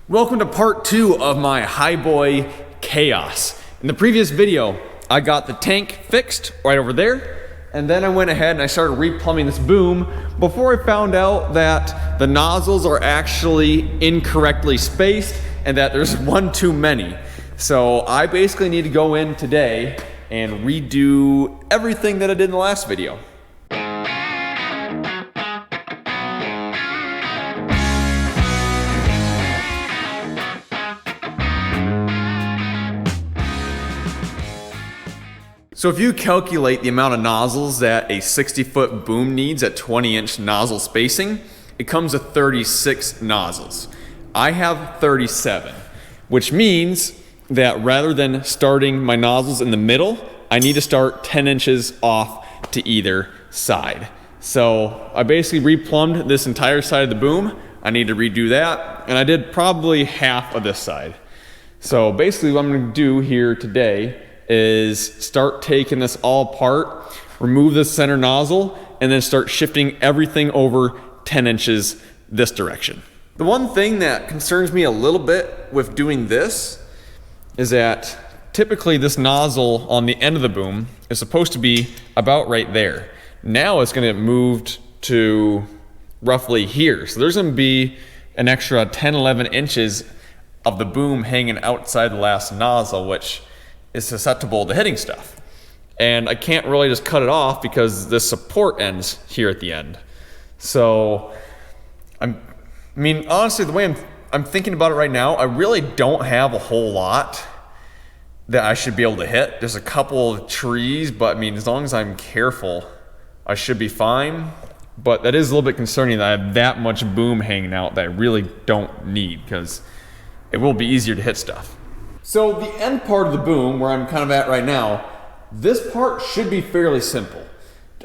Welcome to part 2 of my highboy chaos. In the previous video, I got the tank fixed right over there, and then I went ahead and I started replumbing this boom before I found out that the nozzles are actually incorrectly spaced and that there's one too many. So I basically need to go in today and redo everything that I did in the last video. So if you calculate the amount of nozzles that a 60-foot boom needs at 20-inch nozzle spacing, it comes to 36 nozzles. I have 37, which means that rather than starting my nozzles in the middle, I need to start 10 inches off to either side. So I basically replumbed this entire side of the boom. I need to redo that, and I did probably half of this side. So basically what I'm going to do here today is start taking this all apart, remove the center nozzle, and then start shifting everything over 10 inches this direction. The one thing that concerns me a little bit with doing this is that typically this nozzle on the end of the boom is supposed to be about right there. Now it's going to get moved to roughly here. So there's going to be an extra 10, 11 inches of the boom hanging outside the last nozzle, which is susceptible to hitting stuff. And I can't really just cut it off because the support ends here at the end. So, I mean, honestly, the way I'm thinking about it right now, I really don't have a whole lot that I should be able to hit. There's a couple of trees, but I mean, as long as I'm careful, I should be fine. But that is a little bit concerning that I have that much boom hanging out that I really don't need, because it will be easier to hit stuff. So the end part of the boom, where I'm kind of at right now, this part should be fairly simple.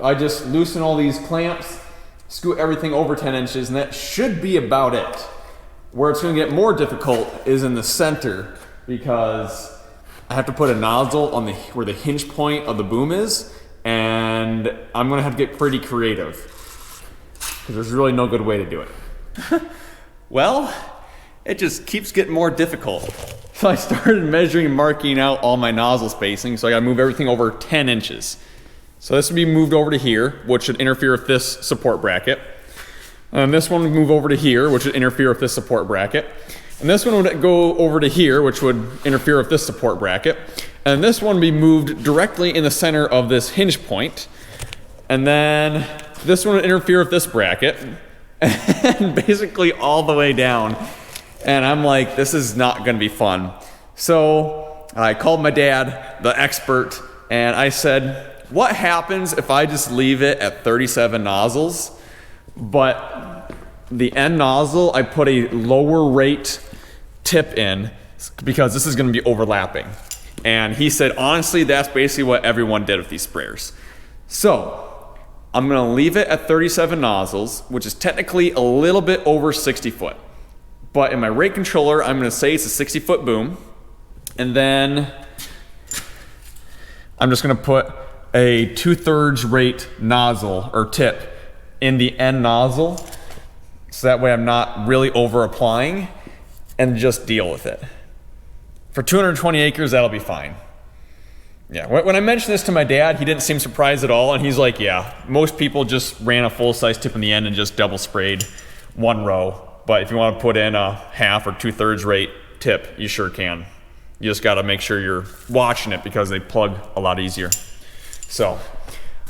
I just loosen all these clamps, scoot everything over 10 inches, and that should be about it. Where it's going to get more difficult is in the center, because I have to put a nozzle on where the hinge point of the boom is, and I'm going to have to get pretty creative, because there's really no good way to do it. Well, it just keeps getting more difficult. So I started measuring and marking out all my nozzle spacing, so I gotta move everything over 10 inches. So this would be moved over to here, which should interfere with this support bracket. And this one would move over to here, which would interfere with this support bracket. And this one would go over to here, which would interfere with this support bracket. And this one would be moved directly in the center of this hinge point. And then this one would interfere with this bracket. And basically all the way down. And I'm like, this is not gonna be fun. So I called my dad, the expert, and I said, what happens if I just leave it at 37 nozzles, but the end nozzle, I put a lower rate tip in because this is gonna be overlapping. And he said, honestly, that's basically what everyone did with these sprayers. So I'm gonna leave it at 37 nozzles, which is technically a little bit over 60 foot. But in my rate controller, I'm going to say it's a 60-foot boom. And then I'm just going to put a 2/3 rate nozzle or tip in the end nozzle. So that way I'm not really over applying, and just deal with it. For 220 acres, that'll be fine. Yeah, when I mentioned this to my dad, he didn't seem surprised at all. And he's like, yeah, most people just ran a full-size tip in the end and just double sprayed one row. But if you want to put in a 1/2 or 2/3 rate tip, you sure can. You just got to make sure you're watching it because they plug a lot easier. So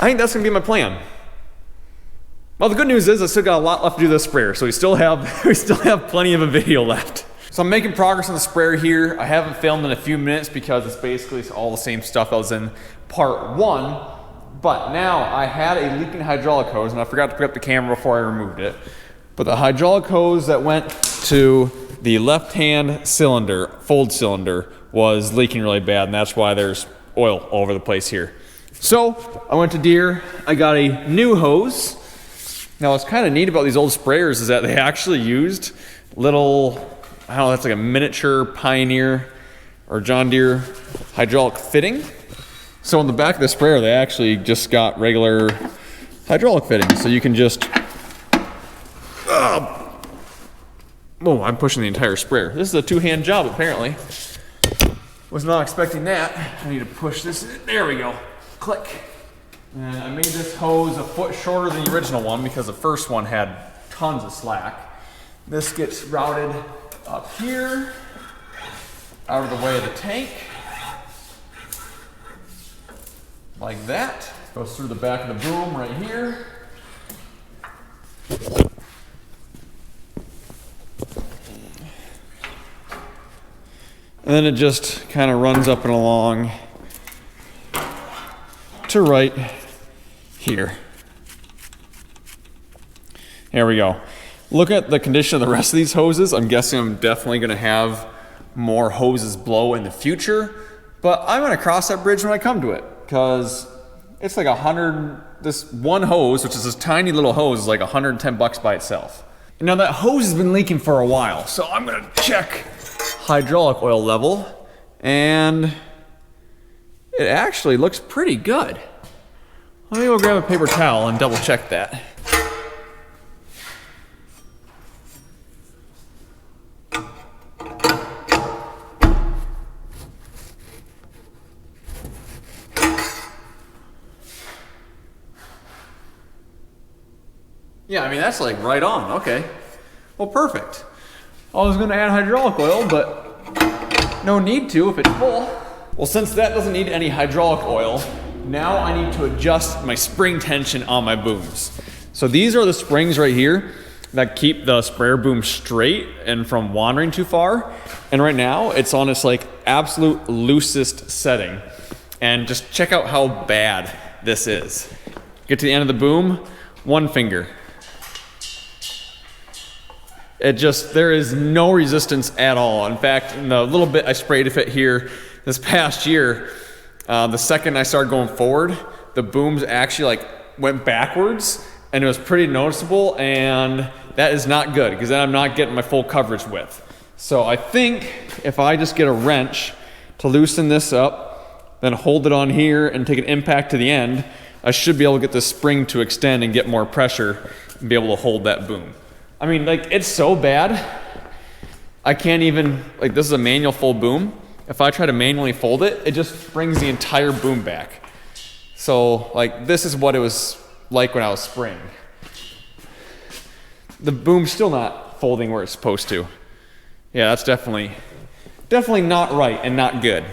I think that's going to be my plan. Well, the good news is I still got a lot left to do this sprayer, so we still have plenty of a video left. So I'm making progress on the sprayer here. I haven't filmed in a few minutes because it's basically all the same stuff that was in part 1. But now I had a leaking hydraulic hose, and I forgot to pick up the camera before I removed it. But the hydraulic hose that went to the left-hand cylinder, fold cylinder, was leaking really bad, and that's why there's oil all over the place here. So I went to Deere, I got a new hose. Now what's kind of neat about these old sprayers is that they actually used little, I don't know, that's like a miniature Pioneer or John Deere hydraulic fitting. So on the back of the sprayer, they actually just got regular hydraulic fittings. So you can just Whoa, I'm pushing the entire sprayer. This is a two-hand job, apparently. Was not expecting that. I need to push this in. There we go. Click. And I made this hose a foot shorter than the original one because the first one had tons of slack. This gets routed up here, out of the way of the tank. Like that. Goes through the back of the boom right here. And then it just kind of runs up and along to right here. There we go. Look at the condition of the rest of these hoses. I'm guessing I'm definitely going to have more hoses blow in the future, but I'm going to cross that bridge when I come to it because it's like 100, this one hose, which is this tiny little hose, is like 110 bucks by itself. Now that hose has been leaking for a while, so I'm going to check hydraulic oil level, and it actually looks pretty good. Let me go grab a paper towel and double check that. Yeah, I mean, that's like right on. Okay. Well, perfect. I was going to add hydraulic oil, but no need to if it's full. Well, since that doesn't need any hydraulic oil, now I need to adjust my spring tension on my booms. So these are the springs right here that keep the sprayer boom straight and from wandering too far. And right now it's on its like absolute loosest setting. And just check out how bad this is. Get to the end of the boom, one finger. It just, there is no resistance at all. In fact, in the little bit I sprayed it here this past year, the second I started going forward, the booms actually like went backwards and it was pretty noticeable, and that is not good because then I'm not getting my full coverage width. So I think if I just get a wrench to loosen this up, then hold it on here and take an impact to the end, I should be able to get the spring to extend and get more pressure and be able to hold that boom. I mean, like, it's so bad, I can't even, like, this is a manual full boom. If I try to manually fold it, it just brings the entire boom back. So, like, this is what it was like when I was spraying. The boom's still not folding where it's supposed to. Yeah, that's definitely not right and not good.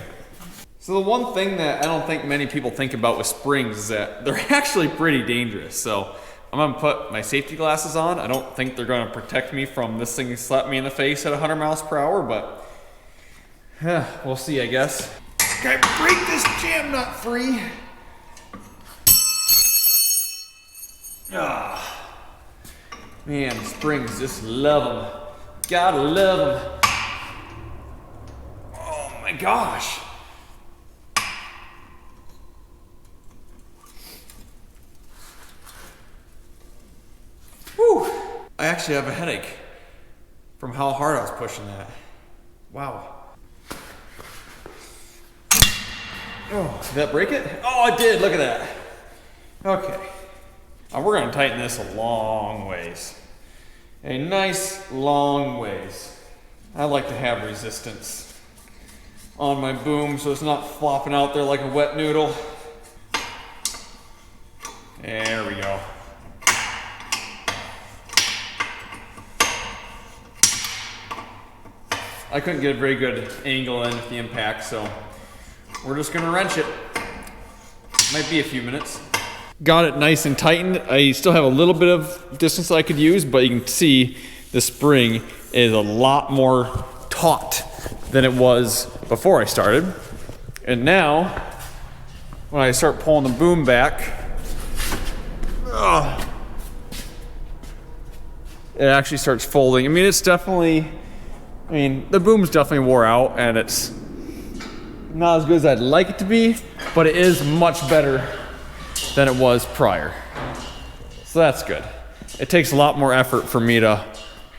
So the one thing that I don't think many people think about with springs is that they're actually pretty dangerous. So I'm gonna put my safety glasses on. I don't think they're gonna protect me from this thing slap me in the face at 100 miles per hour, but we'll see, I guess. Can I break this jam nut free? Man, springs, just love them. Gotta love them. Oh my gosh. Whew. I actually have a headache from how hard I was pushing that. Wow. Oh, did that break it? Oh, it did, look at that. Okay. Now we're gonna tighten this a long ways. A nice long ways. I like to have resistance on my boom so it's not flopping out there like a wet noodle. There we go. I couldn't get a very good angle in with the impact, so we're just gonna wrench it. Might be a few minutes. Got it nice and tightened. I still have a little bit of distance that I could use, but you can see the spring is a lot more taut than it was before I started. And now, when I start pulling the boom back, it actually starts folding. I mean, it's definitely, the boom's definitely wore out and it's not as good as I'd like it to be, but it is much better than it was prior. So that's good. It takes a lot more effort for me to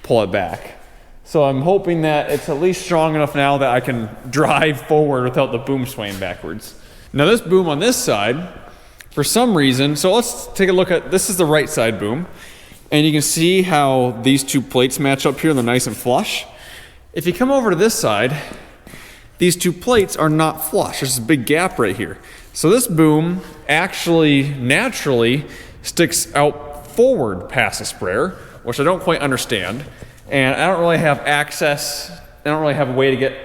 pull it back. So I'm hoping that it's at least strong enough now that I can drive forward without the boom swaying backwards. Now this boom on this side, for some reason, so let's take a look at, this is the right side boom. And you can see how these two plates match up here, they're nice and flush. If you come over to this side, these two plates are not flush. There's a big gap right here. So this boom actually naturally sticks out forward past the sprayer, which I don't quite understand. And I don't really have access, I don't really have a way to get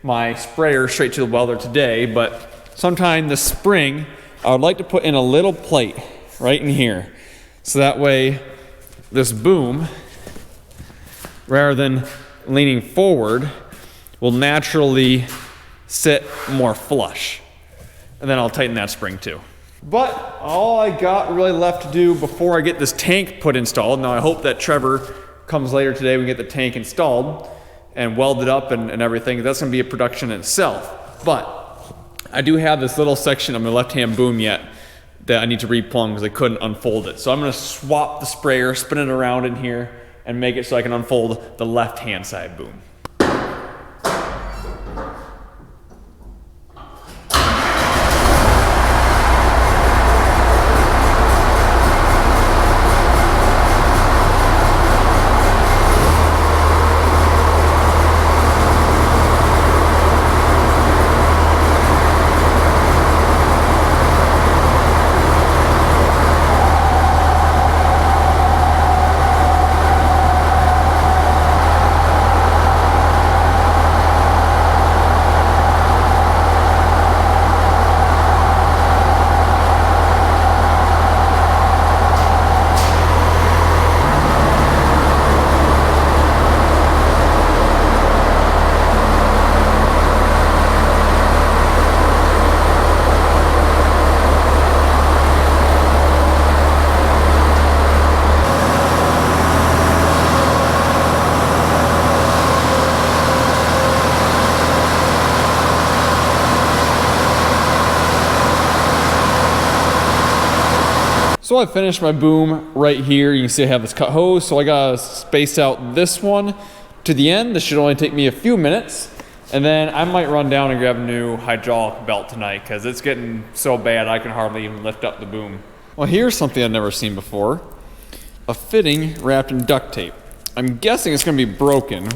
my sprayer straight to the welder today, but sometime this spring, I would like to put in a little plate right in here. So that way, this boom, rather than leaning forward, will naturally sit more flush. And then I'll tighten that spring too. But all I got really left to do before I get this tank put installed, now I hope that Trevor comes later today, we can get the tank installed and welded up and everything. That's gonna be a production in itself. But I do have this little section of my left-hand boom yet that I need to replumb because I couldn't unfold it. So I'm gonna swap the sprayer, spin it around in here, and make it so I can unfold the left-hand side boom. So I finished my boom right here. You can see I have this cut hose, so I gotta space out this one to the end. This should only take me a few minutes. And then I might run down and grab a new hydraulic belt tonight because it's getting so bad I can hardly even lift up the boom. Well, here's something I've never seen before. A fitting wrapped in duct tape. I'm guessing it's gonna be broken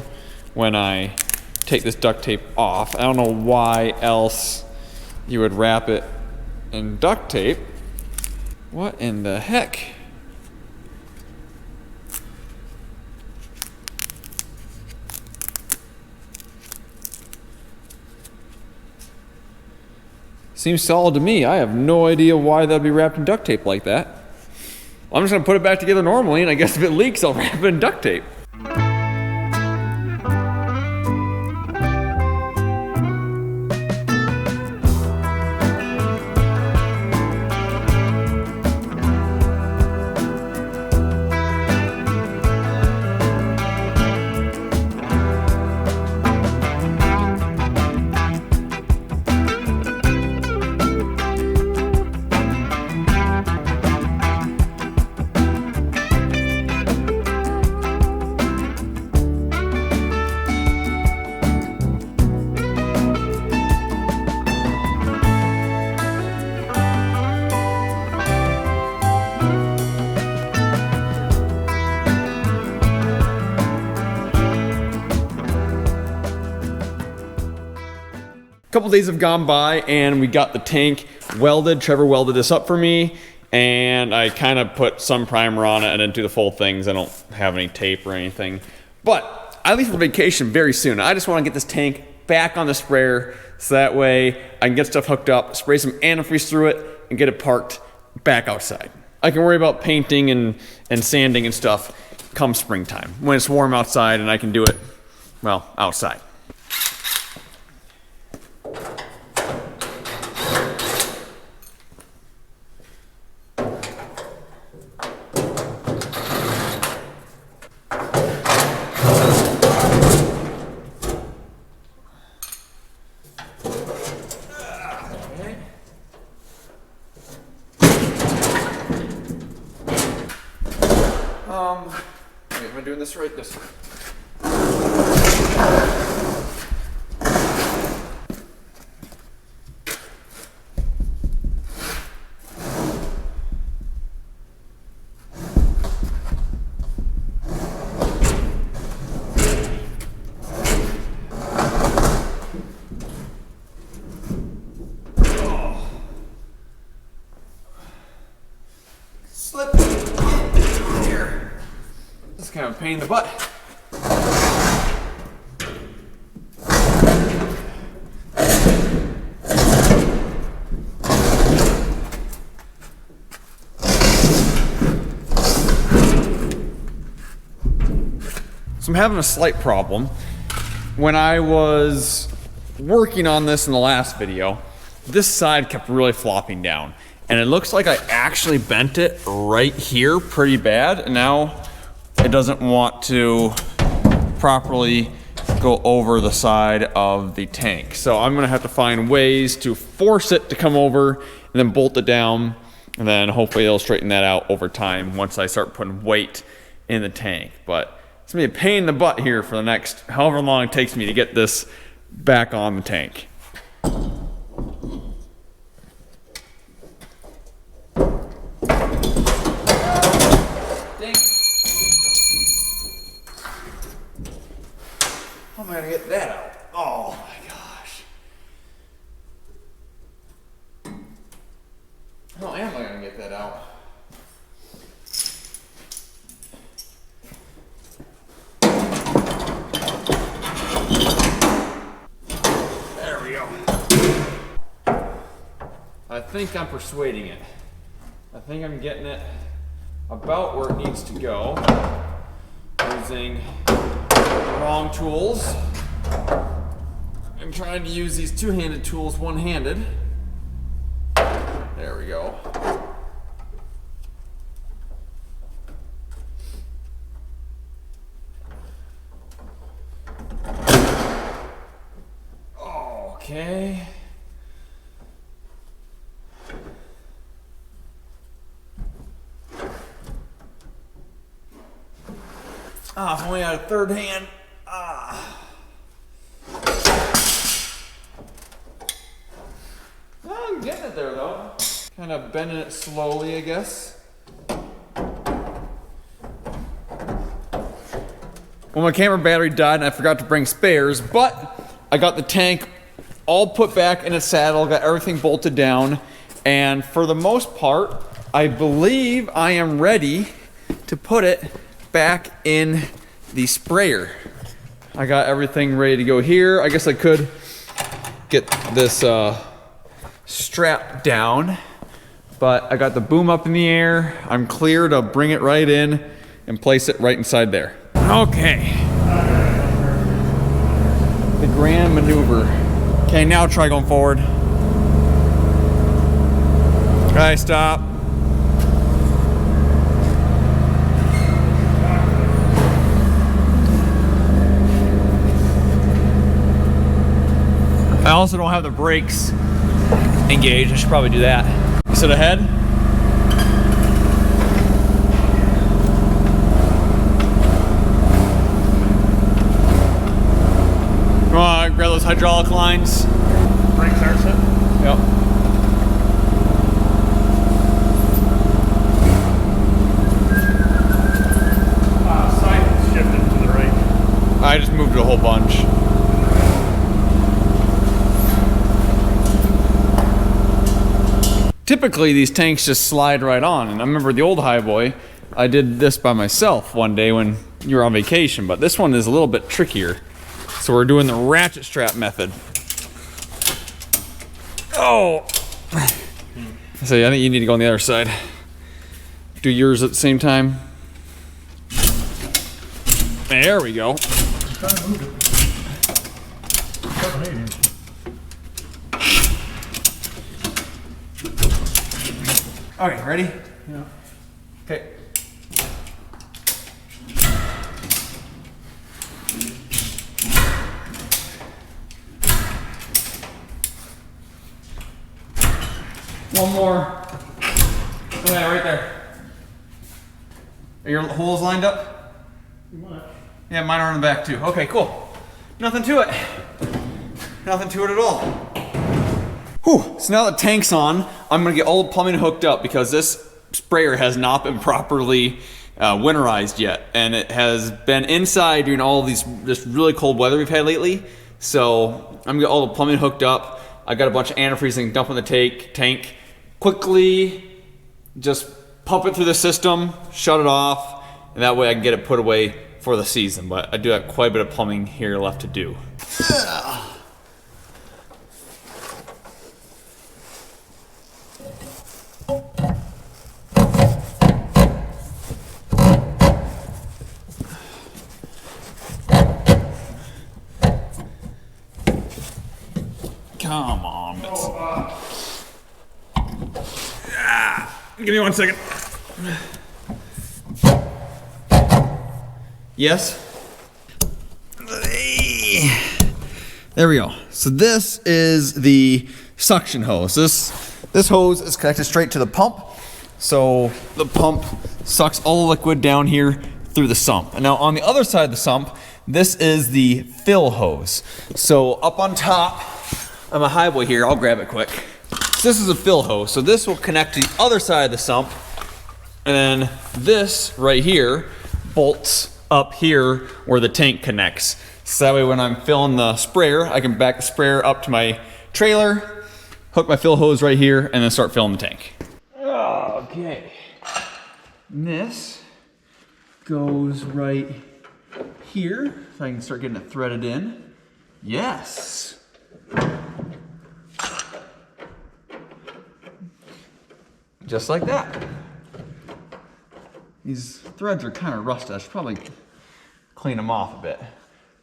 when I take this duct tape off. I don't know why else you would wrap it in duct tape. What in the heck? Seems solid to me. I have no idea why that'd be wrapped in duct tape like that. Well, I'm just gonna put it back together normally, and I guess if it leaks, I'll wrap it in duct tape. Couple days have gone by and we got the tank welded. Trevor welded this up for me and I kind of put some primer on it and didn't do the full things. I don't have any tape or anything. But I leave for vacation very soon. I just want to get this tank back on the sprayer so that way I can get stuff hooked up, spray some antifreeze through it, and get it parked back outside. I can worry about painting and sanding and stuff come springtime when it's warm outside and I can do it, well, outside. Wait, am I doing this right? This way. pain in the butt. So I'm having a slight problem. When I was working on this in the last video, this side kept really flopping down. And it looks like I actually bent it right here pretty bad. And now it doesn't want to properly go over the side of the tank. So I'm gonna have to find ways to force it to come over and then bolt it down. And then hopefully it'll straighten that out over time once I start putting weight in the tank. But it's gonna be a pain in the butt here for the next however long it takes me to get this back on the tank. How am I gonna get that out? Oh my gosh. How am I gonna get that out? There we go. I think I'm persuading it. I think I'm getting it about where it needs to go. Using wrong tools. I'm trying to use these two-handed tools one-handed. There we go. Okay. Ah, if only had a third hand. Well, I'm getting it there though. Kind of bending it slowly, I guess. Well, my camera battery died and I forgot to bring spares, but I got the tank all put back in its saddle, got everything bolted down, and for the most part, I believe I am ready to put it back in the sprayer. I got everything ready to go here. I guess I could get this strap down, but I got the boom up in the air. I'm clear to bring it right in and place it right inside there. Okay. The grand maneuver. Okay, now try going forward. Okay, stop. I also don't have the brakes engaged. I should probably do that. Sit ahead. Come on, grab those hydraulic lines. Brakes are set? Yep. Side shifted to the right. I just moved it a whole bunch. Typically these tanks just slide right on, and I remember the old Highboy, I did this by myself one day when you were on vacation, but this one is a little bit trickier. So we're doing the ratchet strap method. Oh! So I think you need to go on the other side. Do yours at the same time. There we go. Trying to move it. Okay, ready? Yeah. Okay. One more. Okay, right there. Are your holes lined up? Much. Yeah, mine are in the back too. Okay, cool. Nothing to it. Nothing to it at all. Whew, so now the tank's on, I'm gonna get all the plumbing hooked up because this sprayer has not been properly winterized yet. And it has been inside during all of this really cold weather we've had lately. So I'm gonna get all the plumbing hooked up. I got a bunch of antifreeze I can dump in the tank. Quickly, just pump it through the system, shut it off, and that way I can get it put away for the season, but I do have quite a bit of plumbing here left to do. Come on, give me 1 second. Yes. There we go. So this is the suction hose. This hose is connected straight to the pump. So the pump sucks all the liquid down here through the sump. And now on the other side of the sump, this is the fill hose. So up on top, I'm a highway here, I'll grab it quick. So this is a fill hose. So this will connect to the other side of the sump. And then this right here bolts up here where the tank connects. So that way when I'm filling the sprayer, I can back the sprayer up to my trailer, hook my fill hose right here, and then start filling the tank. Okay. And this goes right here. If I can start getting it threaded in. Yes. Just like that. These threads are kind of rusted. I should probably clean them off a bit.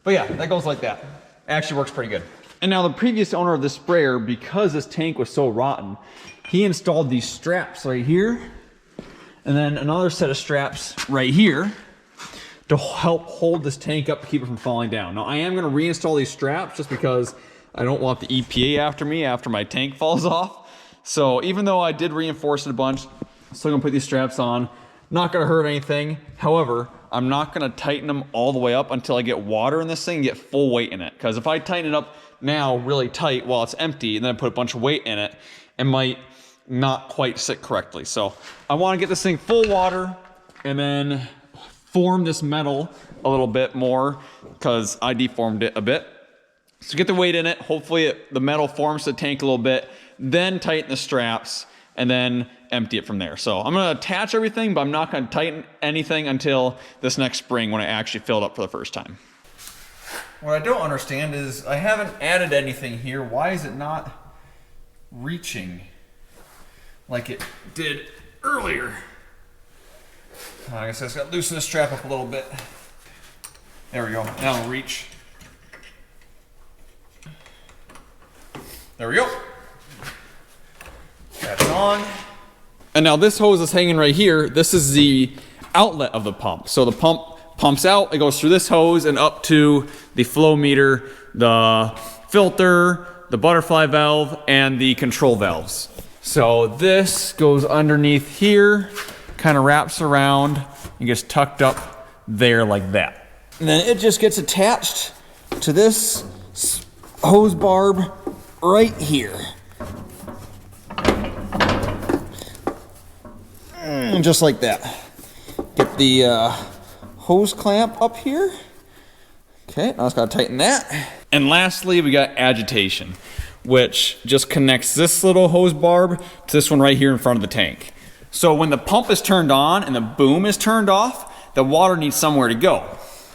But yeah, that goes like that. It actually works pretty good. And now the previous owner of this sprayer, because this tank was so rotten, he installed these straps right here, and then another set of straps right here to help hold this tank up to keep it from falling down. Now I am gonna reinstall these straps just because I don't want the EPA after me after my tank falls off. So even though I did reinforce it a bunch, I'm still gonna put these straps on. Not gonna hurt anything. However, I'm not gonna tighten them all the way up until I get water in this thing and get full weight in it. Because if I tighten it up now really tight while it's empty and then I put a bunch of weight in it, it might not quite sit correctly. So I wanna get this thing full water and then form this metal a little bit more because I deformed it a bit. So get the weight in it, hopefully the metal forms the tank a little bit, then tighten the straps, and then empty it from there. So I'm gonna attach everything, but I'm not gonna tighten anything until this next spring when I actually fill it up for the first time. What I don't understand is I haven't added anything here. Why is it not reaching like it did earlier? I guess I just gotta loosen the strap up a little bit. There we go, now it'll reach. There we go. That's on. And now this hose is hanging right here. This is the outlet of the pump. So the pump pumps out, it goes through this hose and up to the flow meter, the filter, the butterfly valve, and the control valves. So this goes underneath here, kind of wraps around and gets tucked up there like that. And then it just gets attached to this hose barb right here. Just like that. Get the hose clamp up here. Okay, now I just gotta tighten that. And lastly, we got agitation, which just connects this little hose barb to this one right here in front of the tank. So when the pump is turned on and the boom is turned off, the water needs somewhere to go.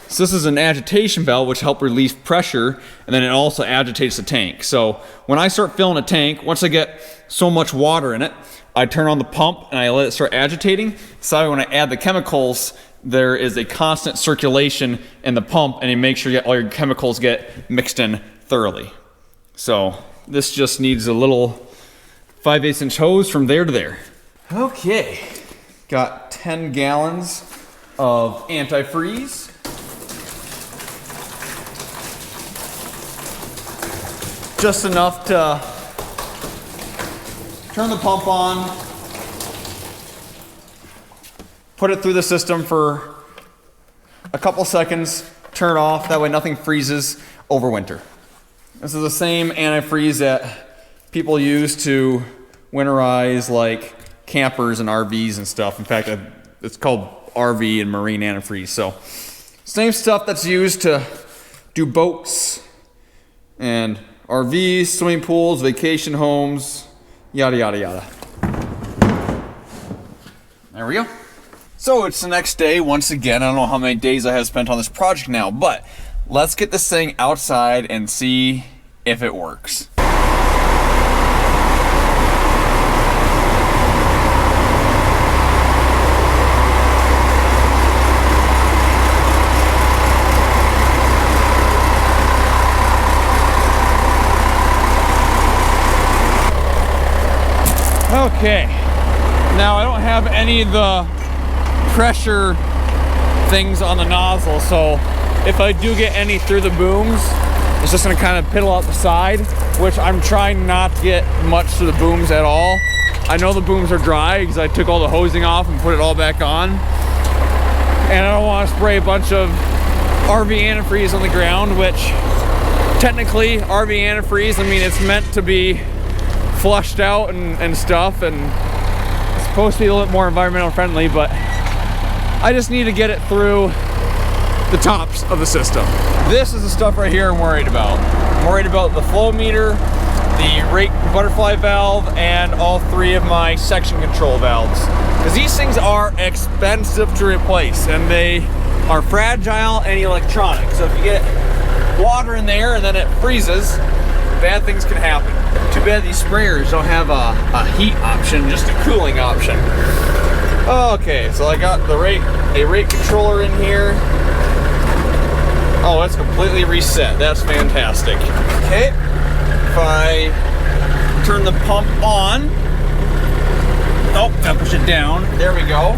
So this is an agitation valve which helps release pressure, and then it also agitates the tank. So when I start filling a tank, once I get so much water in it, I turn on the pump and I let it start agitating. So when I add the chemicals, there is a constant circulation in the pump, and you make sure all your chemicals get mixed in thoroughly. So this just needs a little 5/8 inch hose from there to there. Okay, got 10 gallons of antifreeze. Just enough to turn the pump on, put it through the system for a couple seconds, turn it off, that way nothing freezes over winter. This is the same antifreeze that people use to winterize like campers and RVs and stuff. In fact, it's called RV and marine antifreeze. So same stuff that's used to do boats and RVs, swimming pools, vacation homes, yada, yada, yada. There we go. So it's the next day once again. I don't know how many days I have spent on this project now, but let's get this thing outside and see if it works. Okay, now I don't have any of the pressure things on the nozzle, so if I do get any through the booms, it's just gonna kind of piddle out the side, which I'm trying not to get much through the booms at all. I know the booms are dry because I took all the hosing off and put it all back on. And I don't want to spray a bunch of RV antifreeze on the ground, which technically RV antifreeze, I mean, it's meant to be flushed out and stuff, and it's supposed to be a little bit more environmental friendly, but I just need to get it through the tops of the system. This is the stuff right here I'm worried about. I'm worried about the flow meter, the rate butterfly valve, and all three of my section control valves. Because these things are expensive to replace, and they are fragile and electronic. So if you get water in there and then it freezes, bad things can happen. Too bad these sprayers don't have a heat option, just a cooling option. Okay, so I got a rate controller in here. Oh, it's completely reset. That's fantastic. Okay, if I turn the pump on. Oh, I push it down. There we go.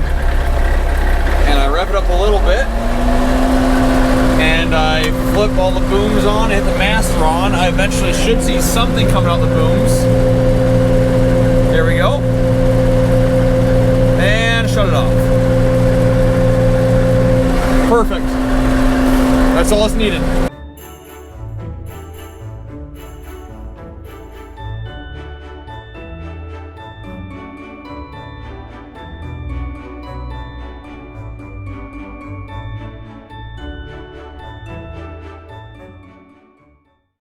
And I rev it up a little bit. And I flip all the booms on, hit the master on. I eventually should see something coming out the booms. There we go. And shut it off. Perfect. That's all it's needed.